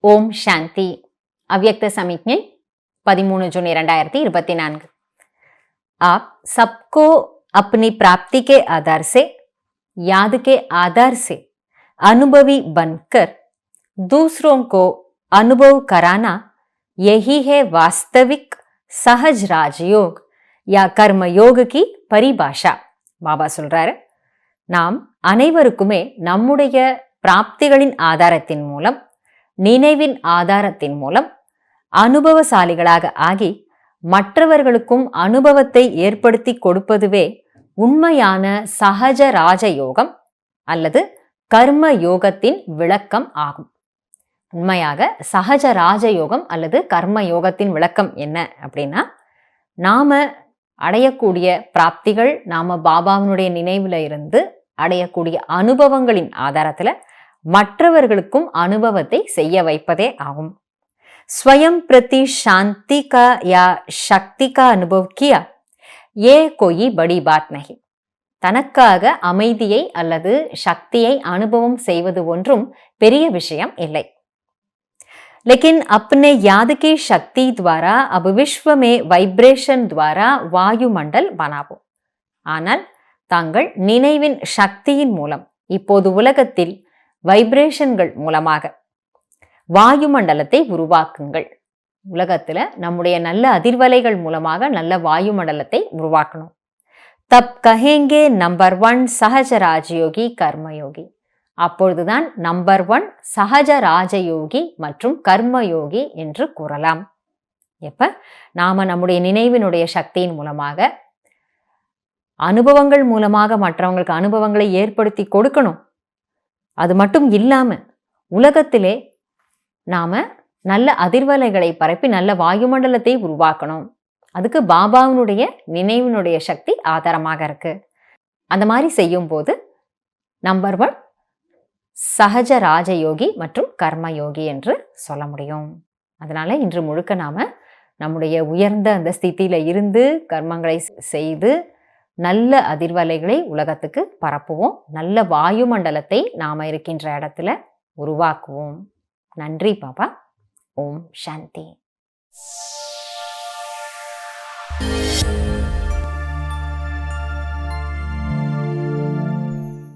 ஓம் சாந்தி. அவ்யக்த சமிக்ஞை 13 जून 2024। आप सबको अपनी प्राप्ति के आधार से, याद के आधार से अनुभवी बनकर दूसरों को अनुभव कराना, यही है वास्तविक सहज राजयोग या कर्मयोग की परिभाषा। பாபா சொல்றாரு, நாம் அனைவருக்குமே நம்முடைய பிராப்திகளின் ஆதாரத்தின் மூலம், நினைவின் ஆதாரத்தின் மூலம் அனுபவசாலிகளாக ஆகி மற்றவர்களுக்கும் அனுபவத்தை ஏற்படுத்தி கொடுப்பதுவே உண்மையான சகஜ ராஜயோகம் அல்லது கர்ம யோகத்தின் விளக்கம் ஆகும். உண்மையாக சகஜ ராஜயோகம் அல்லது கர்ம யோகத்தின் விளக்கம் என்ன அப்படின்னா, நாம அடையக்கூடிய பிராப்திகள், நாம பாபாவினுடைய நினைவுல இருந்து அடையக்கூடிய அனுபவங்களின் ஆதாரத்துல மற்றவர்களுக்கும் அனுபவத்தை செய்ய வைப்பதே ஆகும். स्वयं प्रति शांति का या शक्ति का अनुभव किया, ये कोई बड़ी बात नहीं. தனக்காக அமைதியை அல்லது சக்தியை அனுபவம் செய்வது ஒன்றும் பெரிய விஷயம் இல்லை. लेकिन अपने याद की शक्ति द्वारा अब विश्व में वाइब्रेशन द्वारा वायुमंडल बनावो. ஆனால் தாங்கள் நினைவின் சக்தியின் மூலம் இப்போது உலகத்தில் வைப்ரேஷன்கள் மூலமாக வாயுமண்டலத்தை உருவாக்குங்கள். உலகத்துல நம்முடைய நல்ல அதிர்வலைகள் மூலமாக நல்ல வாயுமண்டலத்தை உருவாக்கணும். தப் கஹேங்கே நம்பர் 1 சஹஜ ராஜயோகி கர்மயோகி. அப்பொழுதுதான் நம்பர் 1 சஹஜ ராஜயோகி மற்றும் கர்மயோகி என்று கூறலாம். எப்ப நாம நம்முடைய நினைவினுடைய சக்தியின் மூலமாக, அனுபவங்கள் மூலமாக மற்றவங்களுக்கு அனுபவங்களை ஏற்படுத்தி கொடுக்கணும். அது மட்டும் இல்லாம உலகத்திலே நாம நல்ல அதிர்வலைகளை பரப்பி நல்ல வாயுமண்டலத்தை உருவாக்கணும். அதுக்கு பாபாவினுடைய நினைவினுடைய சக்தி ஆதாரமாக இருக்கு. அந்த மாதிரி செய்யும் போது நம்பர் 1 சகஜ ராஜயோகி மற்றும் கர்மயோகி என்று சொல்ல முடியும். அதனால இன்று முழுக்க நாம நம்முடைய உயர்ந்த அந்த ஸ்திதியில இருந்து கர்மங்களை செய்து நல்ல அதிர்வலைகளை உலகத்துக்கு பரப்புவோம். நல்ல வாயுமண்டலத்தை நாம இருக்கின்ற இடத்துல உருவாக்குவோம். நன்றி பாபா. ஓம் சாந்தி.